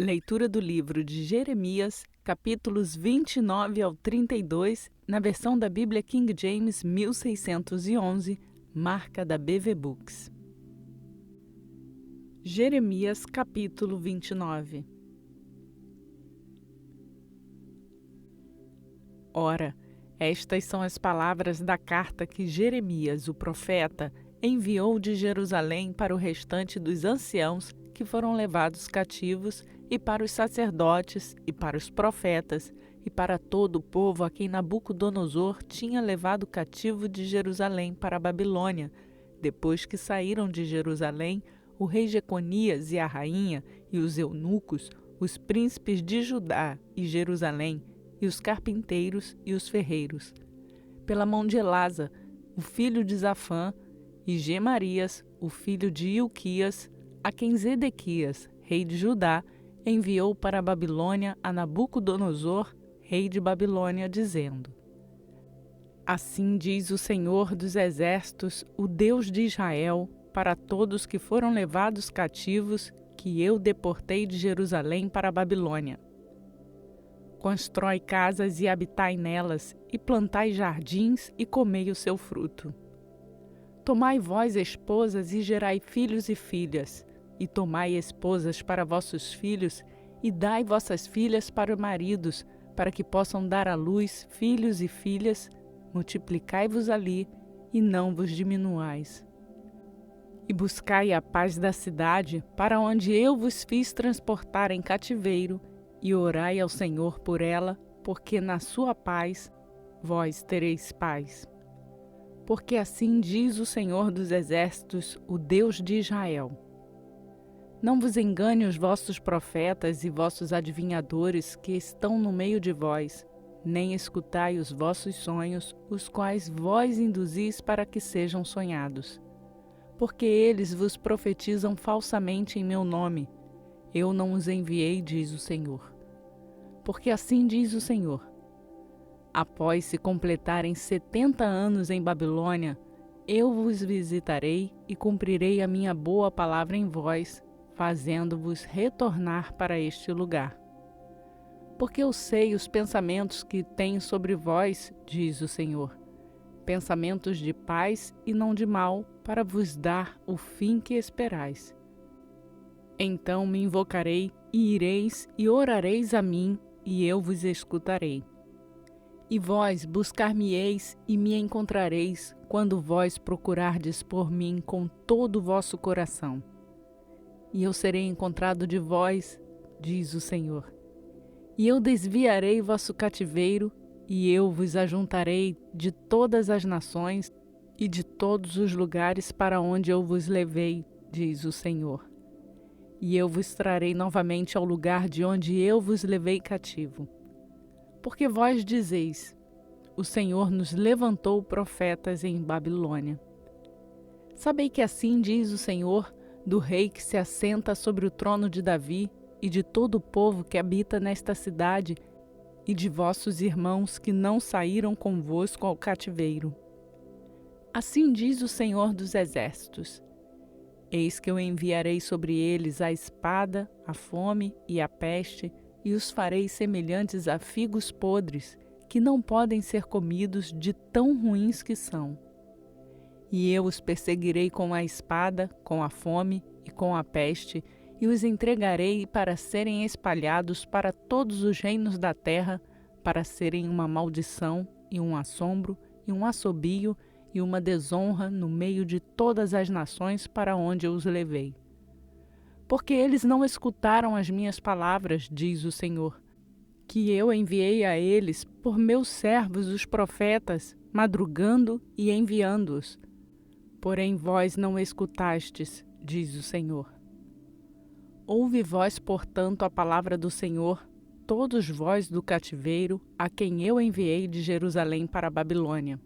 Leitura do livro de Jeremias, capítulos 29 ao 32, na versão da Bíblia King James 1611, marca da BV Books. Jeremias, capítulo 29. Ora, estas são as palavras da carta que Jeremias, o profeta, enviou de Jerusalém para o restante dos anciãos que foram levados cativos, e para os sacerdotes, e para os profetas, e para todo o povo a quem Nabucodonosor tinha levado cativo de Jerusalém para a Babilônia, depois que saíram de Jerusalém o rei Jeconias e a rainha, e os eunucos, os príncipes de Judá e Jerusalém, e os carpinteiros e os ferreiros. Pela mão de Elasa, o filho de Zafã, e Gemarias, o filho de Ilquias, a quem Zedequias, rei de Judá, enviou para a Babilônia a Nabucodonosor, rei de Babilônia, dizendo: Assim diz o Senhor dos Exércitos, o Deus de Israel, para todos que foram levados cativos, que eu deportei de Jerusalém para a Babilônia. Constrói casas e habitai nelas, e plantai jardins e comei o seu fruto. Tomai vós esposas e gerai filhos e filhas, e tomai esposas para vossos filhos, e dai vossas filhas para maridos, para que possam dar à luz filhos e filhas, multiplicai-vos ali, e não vos diminuais. E buscai a paz da cidade, para onde eu vos fiz transportar em cativeiro, e orai ao Senhor por ela, porque na sua paz vós tereis paz. Porque assim diz o Senhor dos Exércitos, o Deus de Israel: Não vos engane os vossos profetas e vossos adivinhadores que estão no meio de vós, nem escutai os vossos sonhos, os quais vós induzis para que sejam sonhados. Porque eles vos profetizam falsamente em meu nome. Eu não os enviei, diz o Senhor. Porque assim diz o Senhor: Após se completarem 70 anos em Babilônia, eu vos visitarei e cumprirei a minha boa palavra em vós, fazendo-vos retornar para este lugar. Porque eu sei os pensamentos que tenho sobre vós, diz o Senhor, pensamentos de paz e não de mal, para vos dar o fim que esperais. Então me invocarei, e ireis e orareis a mim, e eu vos escutarei. E vós buscar-me-eis e me encontrareis, quando vós procurardes por mim com todo o vosso coração. E eu serei encontrado de vós, diz o Senhor. E eu desviarei vosso cativeiro, e eu vos ajuntarei de todas as nações e de todos os lugares para onde eu vos levei, diz o Senhor. E eu vos trarei novamente ao lugar de onde eu vos levei cativo. Porque vós dizeis: O Senhor nos levantou profetas em Babilônia. Sabei que assim diz o Senhor, do rei que se assenta sobre o trono de Davi, e de todo o povo que habita nesta cidade, e de vossos irmãos que não saíram convosco ao cativeiro. Assim diz o Senhor dos Exércitos: Eis que eu enviarei sobre eles a espada, a fome e a peste, e os farei semelhantes a figos podres, que não podem ser comidos de tão ruins que são. E eu os perseguirei com a espada, com a fome e com a peste, e os entregarei para serem espalhados para todos os reinos da terra, para serem uma maldição e um assombro e um assobio e uma desonra no meio de todas as nações para onde eu os levei. Porque eles não escutaram as minhas palavras, diz o Senhor, que eu enviei a eles por meus servos os profetas, madrugando e enviando-os. Porém vós não escutastes, diz o Senhor. Ouve vós, portanto, a palavra do Senhor, todos vós do cativeiro, a quem eu enviei de Jerusalém para a Babilônia.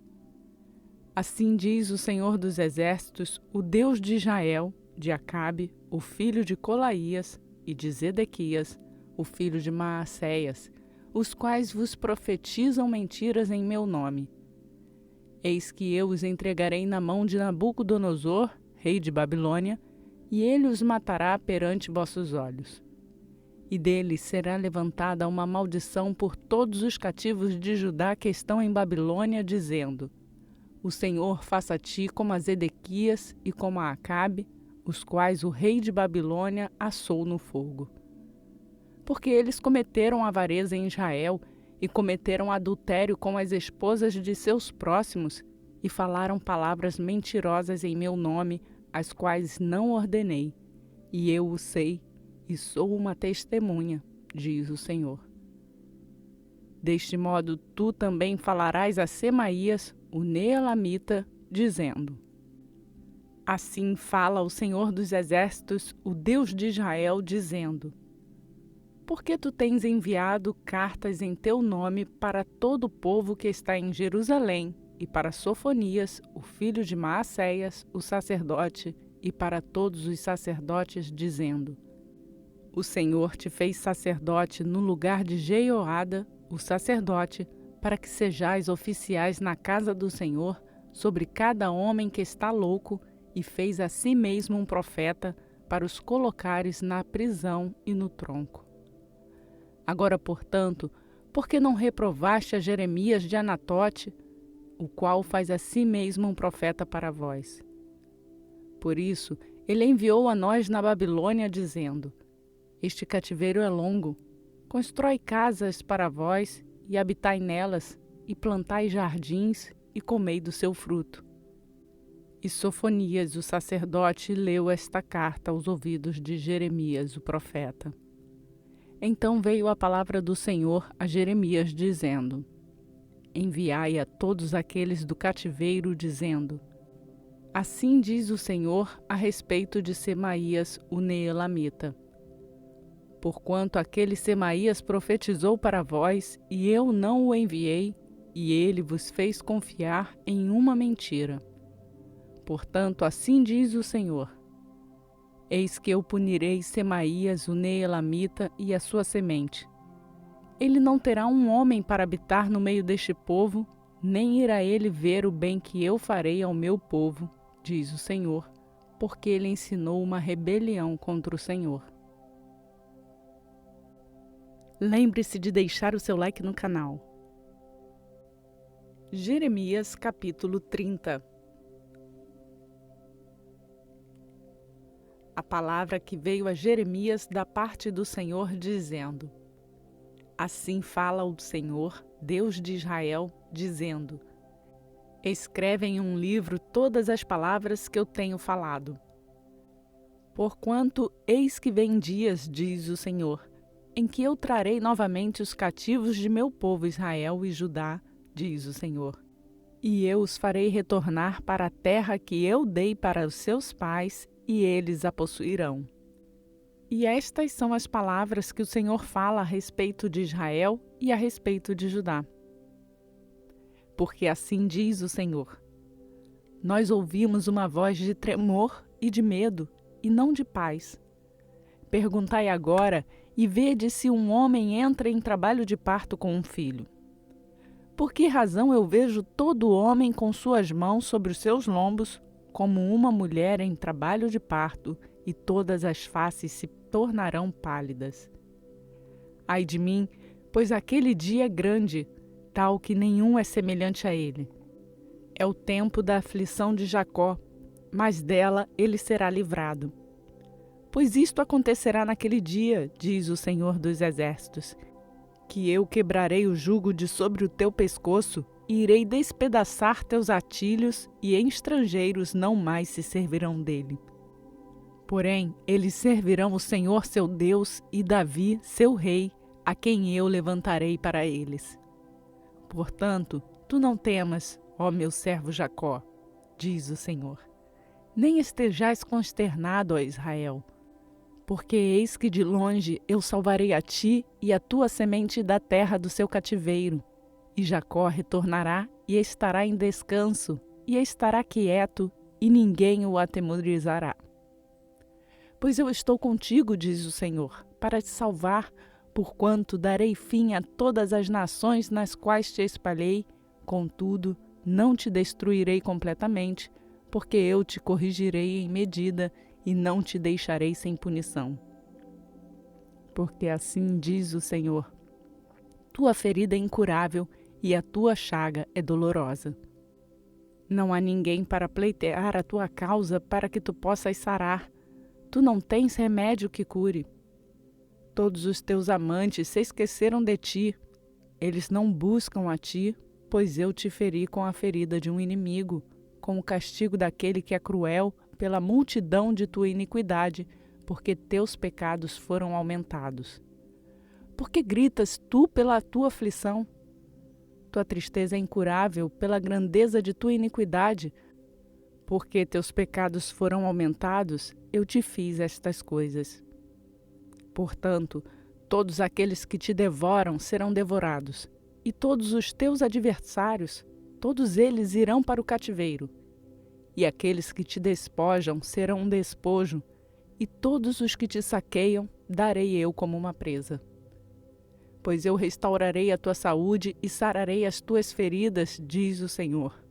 Assim diz o Senhor dos Exércitos, o Deus de Israel, de Acabe, o filho de Colaías, e de Zedequias, o filho de Maacéias, os quais vos profetizam mentiras em meu nome. Eis que eu os entregarei na mão de Nabucodonosor, rei de Babilônia, e ele os matará perante vossos olhos. E dele será levantada uma maldição por todos os cativos de Judá que estão em Babilônia, dizendo: O Senhor faça a ti como a Zedequias e como a Acabe, os quais o rei de Babilônia assou no fogo. Porque eles cometeram avareza em Israel e cometeram adultério com as esposas de seus próximos e falaram palavras mentirosas em meu nome, as quais não ordenei, e eu o sei e sou uma testemunha, diz o Senhor. Deste modo, tu também falarás a Semaías, o Neelamita, dizendo: Assim fala o Senhor dos Exércitos, o Deus de Israel, dizendo: Por que tu tens enviado cartas em teu nome para todo o povo que está em Jerusalém, e para Sofonias, o filho de Maacéias, o sacerdote, e para todos os sacerdotes, dizendo: O Senhor te fez sacerdote no lugar de Jeoada, o sacerdote, para que sejais oficiais na casa do Senhor sobre cada homem que está louco, e fez a si mesmo um profeta para os colocares na prisão e no tronco. Agora, portanto, por que não reprovaste a Jeremias de Anatote, o qual faz a si mesmo um profeta para vós? Por isso, ele enviou a nós na Babilônia, dizendo: Este cativeiro é longo. Constrói casas para vós, e habitai nelas, e plantai jardins, e comei do seu fruto. E Sofonias, o sacerdote, leu esta carta aos ouvidos de Jeremias, o profeta. Então veio a palavra do Senhor a Jeremias, dizendo: Enviai a todos aqueles do cativeiro, dizendo: Assim diz o Senhor a respeito de Semaías, o Neelamita. Porquanto aquele Semaías profetizou para vós, e eu não o enviei, e ele vos fez confiar em uma mentira. Portanto, assim diz o Senhor: Eis que eu punirei Semaías, o Neelamita, e a sua semente. Ele não terá um homem para habitar no meio deste povo, nem irá ele ver o bem que eu farei ao meu povo, diz o Senhor, porque ele ensinou uma rebelião contra o Senhor. Lembre-se de deixar o seu like no canal. Jeremias capítulo 30. A palavra que veio a Jeremias da parte do Senhor, dizendo: Assim fala o Senhor, Deus de Israel, dizendo: Escreve em um livro todas as palavras que eu tenho falado. Porquanto eis que vem dias, diz o Senhor, em que eu trarei novamente os cativos de meu povo Israel e Judá, diz o Senhor. E eu os farei retornar para a terra que eu dei para os seus pais, e eles a possuirão. E estas são as palavras que o Senhor fala a respeito de Israel e a respeito de Judá. Porque assim diz o Senhor: Nós ouvimos uma voz de tremor e de medo, e não de paz. Perguntai agora, e vede se um homem entra em trabalho de parto com um filho. Por que razão eu vejo todo homem com suas mãos sobre os seus lombos, como uma mulher em trabalho de parto, e todas as faces se tornarão pálidas? Ai de mim, pois aquele dia é grande, tal que nenhum é semelhante a ele. É o tempo da aflição de Jacó, mas dela ele será livrado. Pois isto acontecerá naquele dia, diz o Senhor dos Exércitos, que eu quebrarei o jugo de sobre o teu pescoço, e irei despedaçar teus atilhos, e estrangeiros não mais se servirão dele. Porém, eles servirão o Senhor seu Deus e Davi, seu rei, a quem eu levantarei para eles. Portanto, tu não temas, ó meu servo Jacó, diz o Senhor, nem estejais consternado, ó Israel, porque eis que de longe eu salvarei a ti e a tua semente da terra do seu cativeiro. E Jacó retornará e estará em descanso, e estará quieto, e ninguém o atemorizará. Pois eu estou contigo, diz o Senhor, para te salvar, porquanto darei fim a todas as nações nas quais te espalhei, contudo, não te destruirei completamente, porque eu te corrigirei em medida e não te deixarei sem punição. Porque assim diz o Senhor: tua ferida é incurável e a tua chaga é dolorosa. Não há ninguém para pleitear a tua causa para que tu possas sarar. Tu não tens remédio que cure. Todos os teus amantes se esqueceram de ti. Eles não buscam a ti, pois eu te feri com a ferida de um inimigo, com o castigo daquele que é cruel pela multidão de tua iniquidade, porque teus pecados foram aumentados. Por que gritas tu pela tua aflição? Tua tristeza é incurável pela grandeza de tua iniquidade. Porque teus pecados foram aumentados, eu te fiz estas coisas. Portanto, todos aqueles que te devoram serão devorados, e todos os teus adversários, todos eles irão para o cativeiro. E aqueles que te despojam serão um despojo, e todos os que te saqueiam darei eu como uma presa. Pois eu restaurarei a tua saúde e sararei as tuas feridas, diz o Senhor.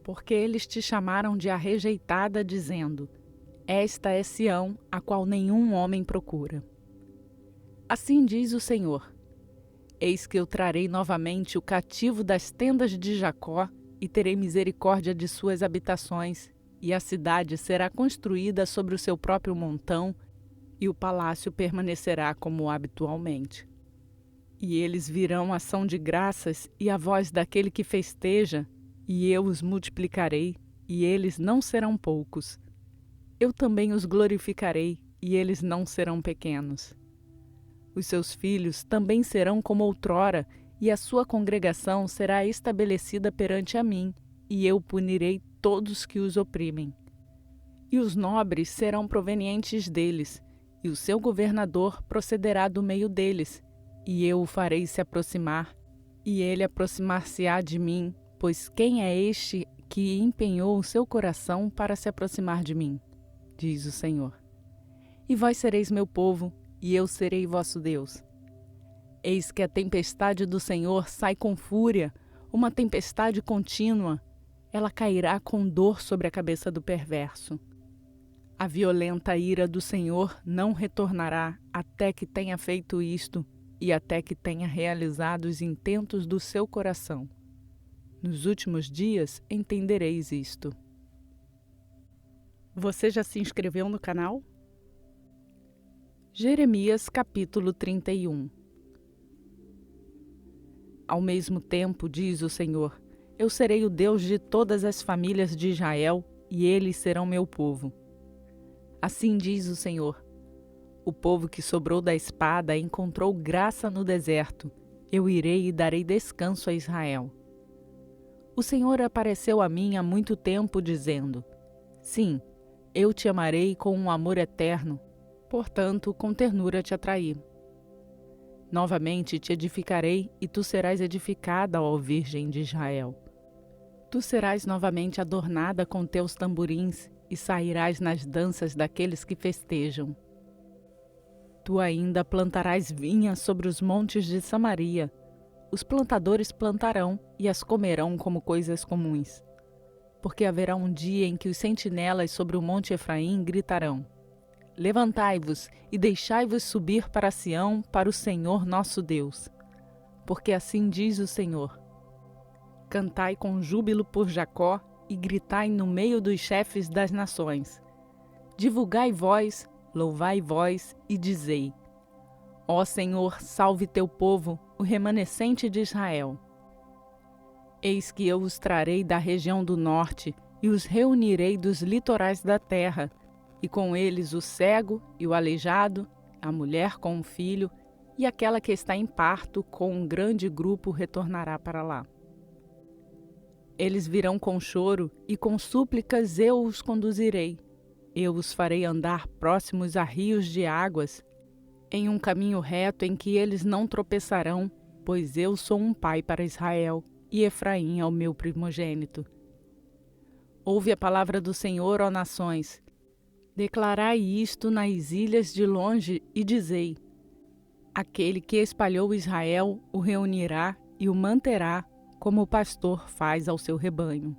Porque eles te chamaram de a rejeitada, dizendo: esta é Sião, a qual nenhum homem procura. Assim diz o Senhor: eis que eu trarei novamente o cativo das tendas de Jacó e terei misericórdia de suas habitações, e a cidade será construída sobre o seu próprio montão, e o palácio permanecerá como habitualmente. E eles virão ação de graças e a voz daquele que festeja, e eu os multiplicarei, e eles não serão poucos. Eu também os glorificarei, e eles não serão pequenos. Os seus filhos também serão como outrora, e a sua congregação será estabelecida perante a mim, e eu punirei todos que os oprimem. E os nobres serão provenientes deles, e o seu governador procederá do meio deles, e eu o farei se aproximar, e ele aproximar-se-á de mim, pois quem é este que empenhou o seu coração para se aproximar de mim? Diz o Senhor. E vós sereis meu povo, e eu serei vosso Deus. Eis que a tempestade do Senhor sai com fúria, uma tempestade contínua. Ela cairá com dor sobre a cabeça do perverso. A violenta ira do Senhor não retornará até que tenha feito isto, e até que tenha realizado os intentos do seu coração. Nos últimos dias entendereis isto. Você já se inscreveu no canal? Jeremias capítulo 31. Ao mesmo tempo, diz o Senhor, eu serei o Deus de todas as famílias de Israel, e eles serão meu povo. Assim diz o Senhor, o povo que sobrou da espada encontrou graça no deserto. Eu irei e darei descanso a Israel. O Senhor apareceu a mim há muito tempo, dizendo: sim, eu te amarei com um amor eterno, portanto, com ternura te atraí. Novamente te edificarei, e tu serás edificada, ó Virgem de Israel. Tu serás novamente adornada com teus tamborins, e sairás nas danças daqueles que festejam. Tu ainda plantarás vinha sobre os montes de Samaria. Os plantadores plantarão e as comerão como coisas comuns. Porque haverá um dia em que os sentinelas sobre o monte Efraim gritarão: levantai-vos e deixai-vos subir para Sião, para o Senhor nosso Deus. Porque assim diz o Senhor: cantai com júbilo por Jacó e gritai no meio dos chefes das nações. Divulgai vós, louvai vós e dizei: ó Senhor, salve teu povo, o remanescente de Israel. Eis que eu os trarei da região do norte e os reunirei dos litorais da terra, e com eles o cego e o aleijado, a mulher com um filho, e aquela que está em parto com um grande grupo retornará para lá. Eles virão com choro e com súplicas eu os conduzirei. Eu os farei andar próximos a rios de águas, em um caminho reto em que eles não tropeçarão, pois eu sou um pai para Israel, e Efraim é o meu primogênito. Ouve a palavra do Senhor, ó nações. Declarai isto nas ilhas de longe e dizei: aquele que espalhou Israel o reunirá e o manterá, como o pastor faz ao seu rebanho.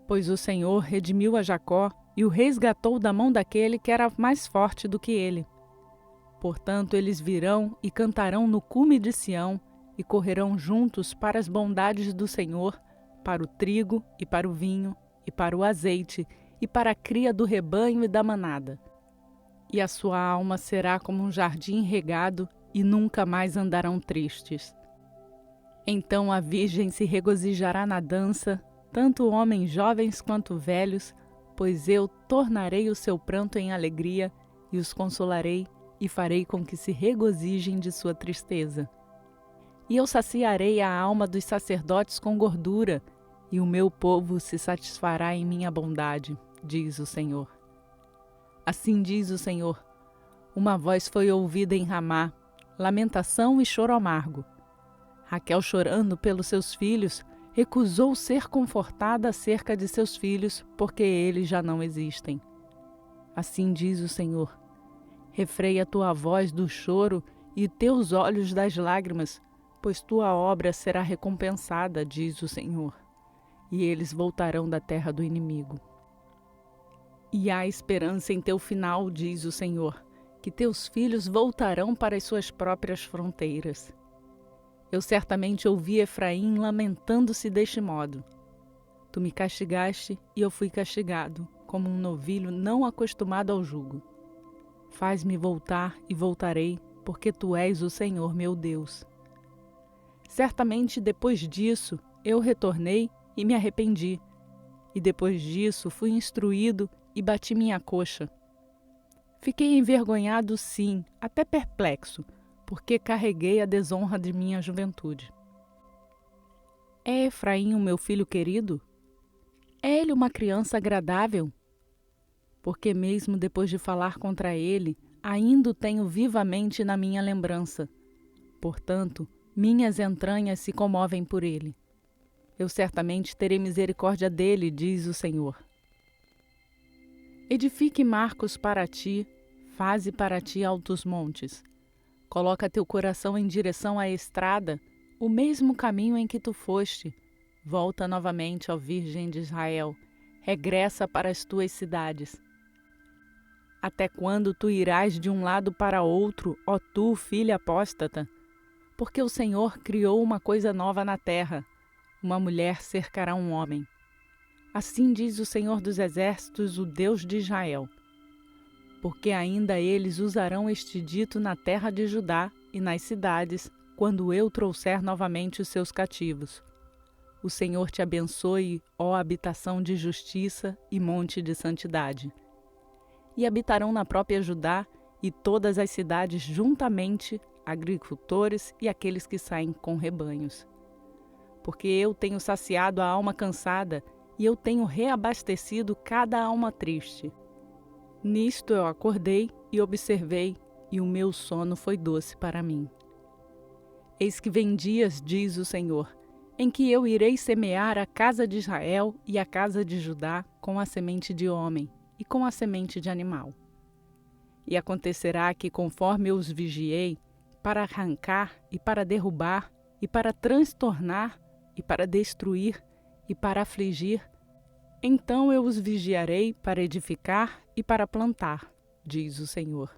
Pois o Senhor redimiu a Jacó e o resgatou da mão daquele que era mais forte do que ele. Portanto, eles virão e cantarão no cume de Sião e correrão juntos para as bondades do Senhor, para o trigo e para o vinho e para o azeite e para a cria do rebanho e da manada. E a sua alma será como um jardim regado e nunca mais andarão tristes. Então a virgem se regozijará na dança, tanto homens jovens quanto velhos, pois eu tornarei o seu pranto em alegria e os consolarei e farei com que se regozijem de sua tristeza. E eu saciarei a alma dos sacerdotes com gordura, e o meu povo se satisfará em minha bondade, diz o Senhor. Assim diz o Senhor: uma voz foi ouvida em Ramá, lamentação e choro amargo. Raquel, chorando pelos seus filhos, recusou ser confortada acerca de seus filhos, porque eles já não existem. Assim diz o Senhor: refreia tua voz do choro e teus olhos das lágrimas, pois tua obra será recompensada, diz o Senhor, e eles voltarão da terra do inimigo. E há esperança em teu final, diz o Senhor, que teus filhos voltarão para as suas próprias fronteiras. Eu certamente ouvi Efraim lamentando-se deste modo. Tu me castigaste e eu fui castigado, como um novilho não acostumado ao jugo. Faz-me voltar e voltarei, porque tu és o Senhor meu Deus. Certamente depois disso eu retornei e me arrependi, e depois disso fui instruído e bati minha coxa. Fiquei envergonhado, sim, até perplexo, porque carreguei a desonra de minha juventude. É Efraim o meu filho querido? É ele uma criança agradável? Porque mesmo depois de falar contra ele, ainda o tenho vivamente na minha lembrança. Portanto, minhas entranhas se comovem por ele. Eu certamente terei misericórdia dele, diz o Senhor. Edifique marcos para ti, faze para ti altos montes. Coloca teu coração em direção à estrada, o mesmo caminho em que tu foste. Volta novamente, ó Virgem de Israel, regressa para as tuas cidades. Até quando tu irás de um lado para outro, ó tu, filha apóstata? Porque o Senhor criou uma coisa nova na terra, uma mulher cercará um homem. Assim diz o Senhor dos Exércitos, o Deus de Israel. Porque ainda eles usarão este dito na terra de Judá e nas cidades, quando eu trouxer novamente os seus cativos. O Senhor te abençoe, ó habitação de justiça e monte de santidade. E habitarão na própria Judá e todas as cidades juntamente, agricultores e aqueles que saem com rebanhos. Porque eu tenho saciado a alma cansada e eu tenho reabastecido cada alma triste. Nisto eu acordei e observei, e o meu sono foi doce para mim. Eis que vem dias, diz o Senhor, em que eu irei semear a casa de Israel e a casa de Judá com a semente de homem e com a semente de animal. E acontecerá que, conforme eu os vigiei, para arrancar e para derrubar, e para transtornar, e para destruir, e para afligir, então eu os vigiarei para edificar e para plantar, diz o Senhor.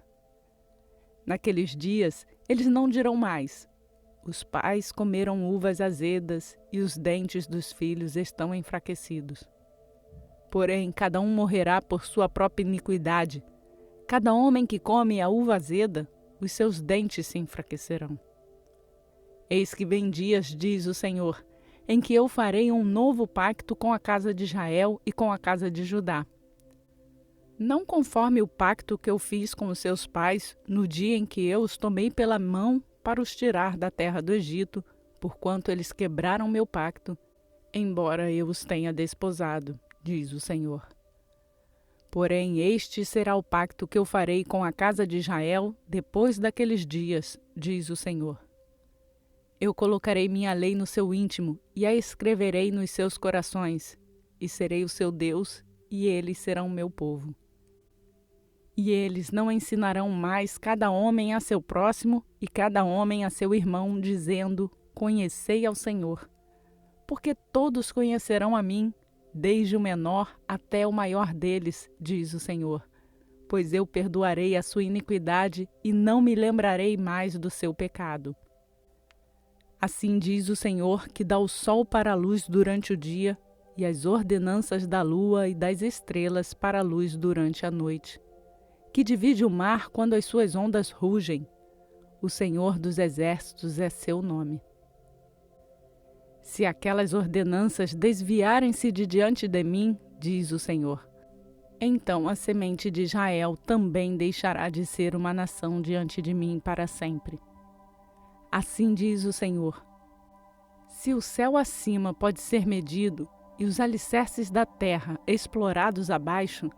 Naqueles dias eles não dirão mais: os pais comeram uvas azedas e os dentes dos filhos estão enfraquecidos. Porém, cada um morrerá por sua própria iniquidade. Cada homem que come a uva azeda, os seus dentes se enfraquecerão. Eis que vem dias, diz o Senhor, em que eu farei um novo pacto com a casa de Israel e com a casa de Judá. Não conforme o pacto que eu fiz com os seus pais no dia em que eu os tomei pela mão para os tirar da terra do Egito, porquanto eles quebraram meu pacto, embora eu os tenha desposado, diz o Senhor. Porém, este será o pacto que eu farei com a casa de Israel depois daqueles dias, diz o Senhor. Eu colocarei minha lei no seu íntimo e a escreverei nos seus corações, e serei o seu Deus, e eles serão meu povo. E eles não ensinarão mais cada homem a seu próximo e cada homem a seu irmão, dizendo: conhecei ao Senhor. Porque todos conhecerão a mim, desde o menor até o maior deles, diz o Senhor. pois eu perdoarei a sua iniquidade e não me lembrarei mais do seu pecado. Assim diz o Senhor, que dá o sol para a luz durante o dia e as ordenanças da lua e das estrelas para a luz durante a noite, que divide o mar quando as suas ondas rugem. O Senhor dos exércitos é seu nome. Se aquelas ordenanças desviarem-se de diante de mim, diz o Senhor, então a semente de Israel também deixará de ser uma nação diante de mim para sempre. Assim diz o Senhor: se o céu acima pode ser medido e os alicerces da terra explorados abaixo,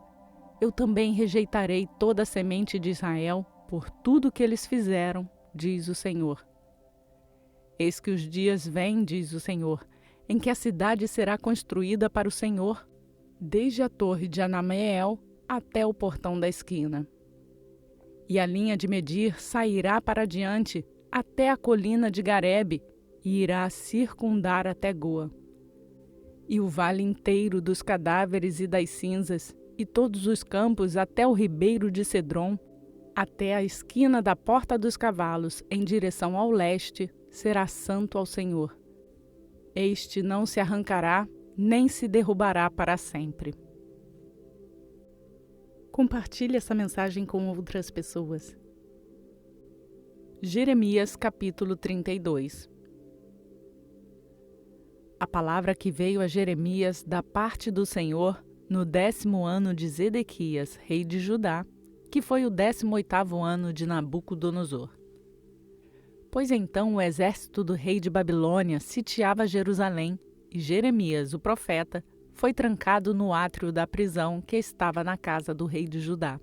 eu também rejeitarei toda a semente de Israel por tudo que eles fizeram, diz o Senhor. Eis que os dias vêm, diz o Senhor, em que a cidade será construída para o Senhor, desde a torre de Anameel até o portão da esquina. E a linha de medir sairá para diante até a colina de Garebe e irá circundar até Goa. E o vale inteiro dos cadáveres e das cinzas, e todos os campos até o ribeiro de Cedron, até a esquina da Porta dos Cavalos, em direção ao leste, será santo ao Senhor. Este não se arrancará, nem se derrubará para sempre. Compartilhe essa mensagem com outras pessoas. Jeremias capítulo 32. A palavra que veio a Jeremias da parte do Senhor no 10º ano de Zedequias, rei de Judá, que foi o 18º ano de Nabucodonosor. Pois então o exército do rei de Babilônia sitiava Jerusalém, e Jeremias, o profeta, foi trancado no átrio da prisão que estava na casa do rei de Judá.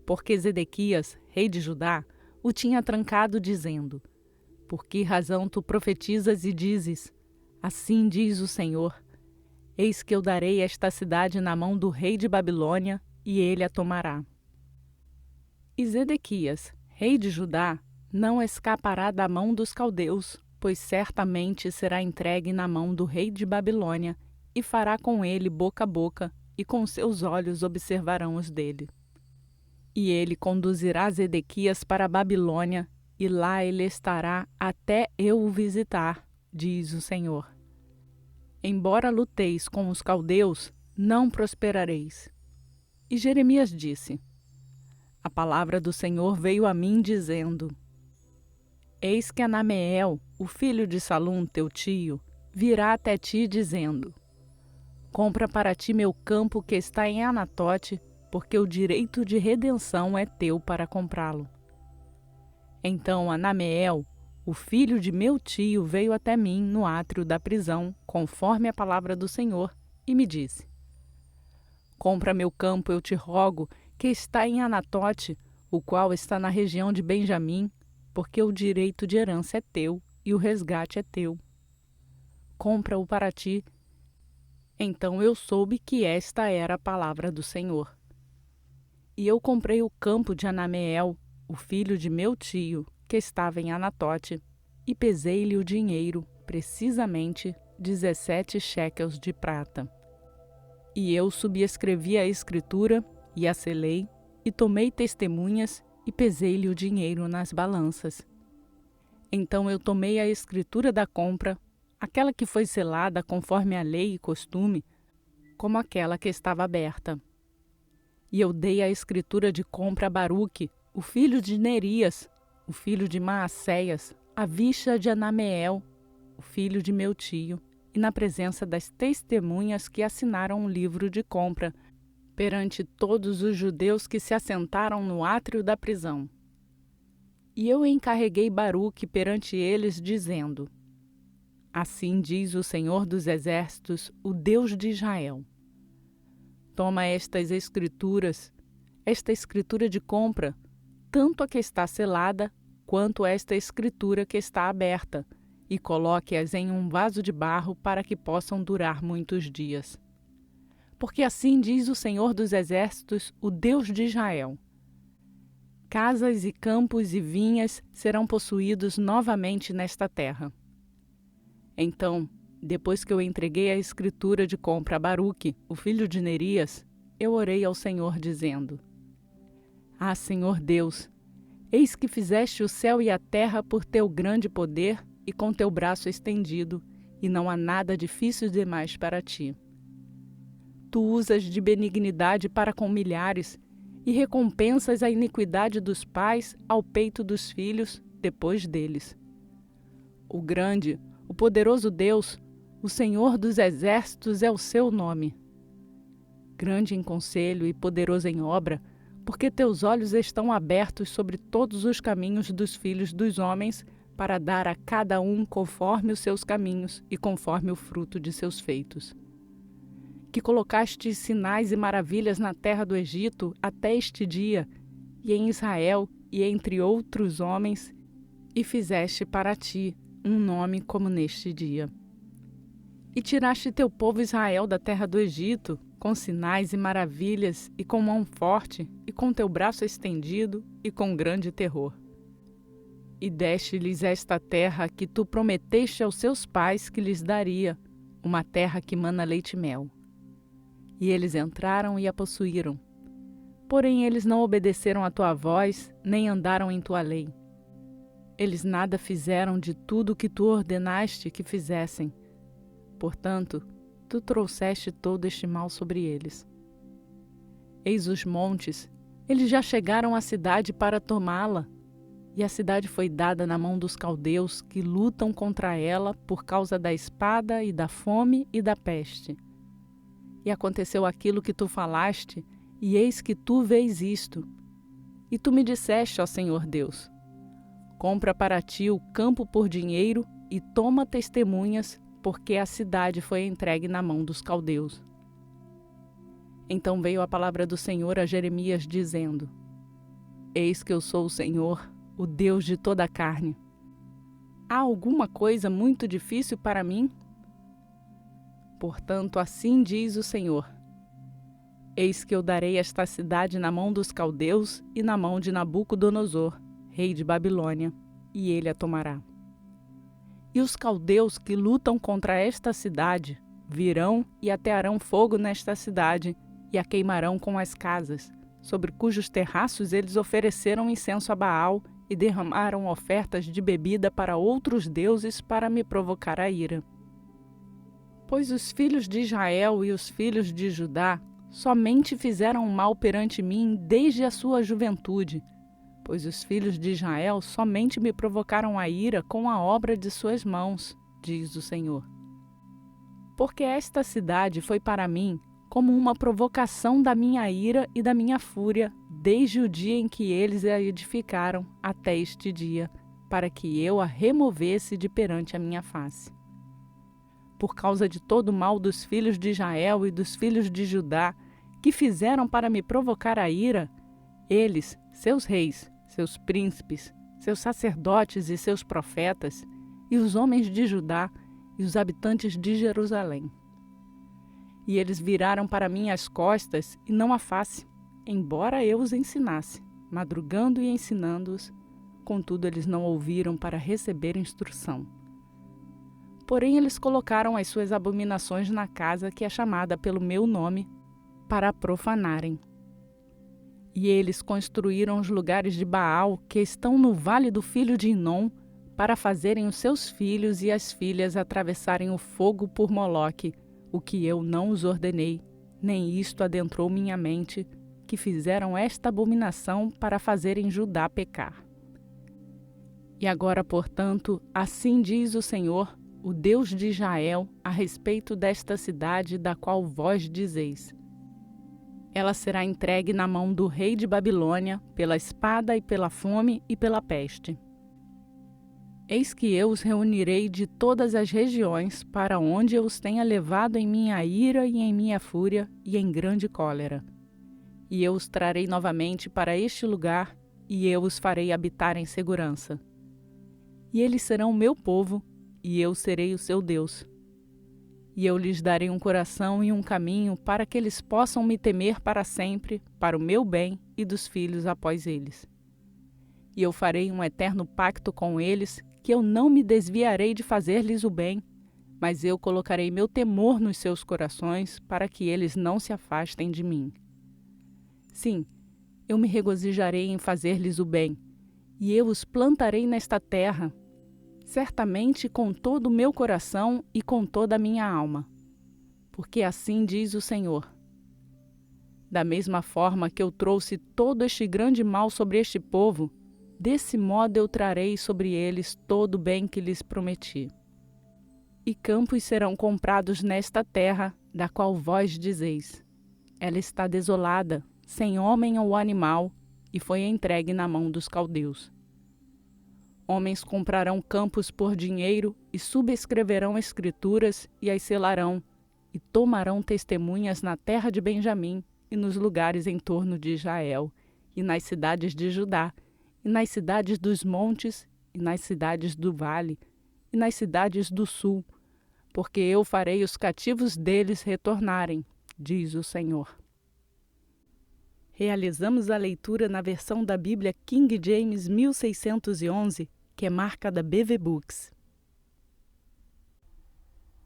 Porque Zedequias, rei de Judá, o tinha trancado, dizendo: por que razão tu profetizas e dizes: assim diz o Senhor, eis que eu darei esta cidade na mão do rei de Babilônia, e ele a tomará. E Zedequias, rei de Judá, não escapará da mão dos caldeus, pois certamente será entregue na mão do rei de Babilônia, e fará com ele boca a boca, e com seus olhos observarão os dele. E ele conduzirá Zedequias para a Babilônia, e lá ele estará até eu o visitar, diz o Senhor. Embora luteis com os caldeus, não prosperareis. E Jeremias disse: a palavra do Senhor veio a mim, dizendo: eis que Anameel, o filho de Salum, teu tio, virá até ti, dizendo: compra para ti meu campo que está em Anatote, porque o direito de redenção é teu para comprá-lo. Então Anameel, o filho de meu tio, veio até mim no átrio da prisão, conforme a palavra do Senhor, e me disse: compra meu campo, eu te rogo, que está em Anatote, o qual está na região de Benjamim, porque o direito de herança é teu e o resgate é teu. Compra-o para ti. Então eu soube que esta era a palavra do Senhor. E eu comprei o campo de Anameel, o filho de meu tio, que estava em Anatote, e pesei-lhe o dinheiro, precisamente 17 shekels de prata. E eu subscrevi a escritura, e a selei, e tomei testemunhas, e pesei-lhe o dinheiro nas balanças. Então eu tomei a escritura da compra, aquela que foi selada conforme a lei e costume, como aquela que estava aberta. E eu dei a escritura de compra a Baruque, o filho de Nerias, o filho de Maacéias, a vista de Anameel, o filho de meu tio, e na presença das testemunhas que assinaram o livro de compra, perante todos os judeus que se assentaram no átrio da prisão. E eu encarreguei Baruque perante eles, dizendo: assim diz o Senhor dos Exércitos, o Deus de Israel: toma estas escrituras, esta escritura de compra, tanto a que está selada, quanto esta escritura que está aberta, e coloque-as em um vaso de barro para que possam durar muitos dias. Porque assim diz o Senhor dos Exércitos, o Deus de Israel: casas e campos e vinhas serão possuídos novamente nesta terra. Então, depois que eu entreguei a escritura de compra a Baruque, o filho de Nerias, eu orei ao Senhor, dizendo: Ah, Senhor Deus, eis que fizeste o céu e a terra por teu grande poder e com teu braço estendido, e não há nada difícil demais para ti. Tu usas de benignidade para com milhares e recompensas a iniquidade dos pais ao peito dos filhos depois deles. O grande, o poderoso Deus, o Senhor dos exércitos é o seu nome. Grande em conselho e poderoso em obra, porque teus olhos estão abertos sobre todos os caminhos dos filhos dos homens, para dar a cada um conforme os seus caminhos e conforme o fruto de seus feitos. Que colocaste sinais e maravilhas na terra do Egito até este dia, e em Israel e entre outros homens, e fizeste para ti um nome como neste dia. E tiraste teu povo Israel da terra do Egito, com sinais e maravilhas, e com mão forte, e com teu braço estendido, e com grande terror. E deste-lhes esta terra que tu prometeste aos seus pais que lhes daria, uma terra que mana leite e mel. E eles entraram e a possuíram. Porém eles não obedeceram à tua voz, nem andaram em tua lei. Eles nada fizeram de tudo o que tu ordenaste que fizessem. Portanto, tu trouxeste todo este mal sobre eles. Eis os montes, eles já chegaram à cidade para tomá-la, e a cidade foi dada na mão dos caldeus que lutam contra ela por causa da espada e da fome e da peste. E aconteceu aquilo que tu falaste, e eis que tu vês isto. E tu me disseste, ó Senhor Deus: compra para ti o campo por dinheiro e toma testemunhas, porque a cidade foi entregue na mão dos caldeus. Então veio a palavra do Senhor a Jeremias, dizendo: eis que eu sou o Senhor, o Deus de toda a carne. Há alguma coisa muito difícil para mim? Portanto, assim diz o Senhor: eis que eu darei esta cidade na mão dos caldeus e na mão de Nabucodonosor, rei de Babilônia, e ele a tomará. E os caldeus que lutam contra esta cidade virão e atearão fogo nesta cidade e a queimarão com as casas, sobre cujos terraços eles ofereceram incenso a Baal e derramaram ofertas de bebida para outros deuses para me provocar a ira. Pois os filhos de Israel e os filhos de Judá somente fizeram mal perante mim desde a sua juventude, pois os filhos de Israel somente me provocaram a ira com a obra de suas mãos, diz o Senhor. Porque esta cidade foi para mim como uma provocação da minha ira e da minha fúria, desde o dia em que eles a edificaram até este dia, para que eu a removesse de perante a minha face. Por causa de todo o mal dos filhos de Israel e dos filhos de Judá, que fizeram para me provocar a ira, eles, seus reis, seus príncipes, seus sacerdotes e seus profetas, e os homens de Judá e os habitantes de Jerusalém. E eles viraram para mim as costas e não a face, embora eu os ensinasse, madrugando e ensinando-os, contudo eles não ouviram para receber instrução. Porém eles colocaram as suas abominações na casa que é chamada pelo meu nome, para a profanarem. E eles construíram os lugares de Baal que estão no vale do filho de Inom, para fazerem os seus filhos e as filhas atravessarem o fogo por Moloque, o que eu não os ordenei, nem isto adentrou minha mente, que fizeram esta abominação para fazerem Judá pecar. E agora, portanto, assim diz o Senhor, o Deus de Israel, a respeito desta cidade da qual vós dizeis: ela será entregue na mão do rei de Babilônia, pela espada e pela fome e pela peste. Eis que eu os reunirei de todas as regiões, para onde eu os tenha levado em minha ira e em minha fúria e em grande cólera. E eu os trarei novamente para este lugar, e eu os farei habitar em segurança. E eles serão o meu povo, e eu serei o seu Deus. E eu lhes darei um coração e um caminho para que eles possam me temer para sempre, para o meu bem e dos filhos após eles. E eu farei um eterno pacto com eles, que eu não me desviarei de fazer-lhes o bem, mas eu colocarei meu temor nos seus corações, para que eles não se afastem de mim. Sim, Eu me regozijarei em fazer-lhes o bem, e eu os plantarei nesta terra, certamente com todo o meu coração e com toda a minha alma. Porque assim diz o Senhor: da mesma forma que eu trouxe todo este grande mal sobre este povo, desse modo eu trarei sobre eles todo o bem que lhes prometi. E campos serão comprados nesta terra, da qual vós dizeis: ela está desolada, sem homem ou animal, e foi entregue na mão dos caldeus. Homens comprarão campos por dinheiro e subscreverão escrituras e as selarão, e tomarão testemunhas na terra de Benjamim e nos lugares em torno de Israel, e nas cidades de Judá, e nas cidades dos montes, e nas cidades do vale, e nas cidades do sul, porque eu farei os cativos deles retornarem, diz o Senhor. Realizamos a leitura na versão da Bíblia King James 1611, que é marca da BV Books.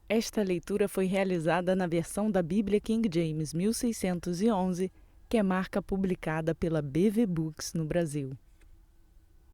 Esta leitura foi realizada na versão da Bíblia King James 1611, que é marca publicada pela BV Books no Brasil.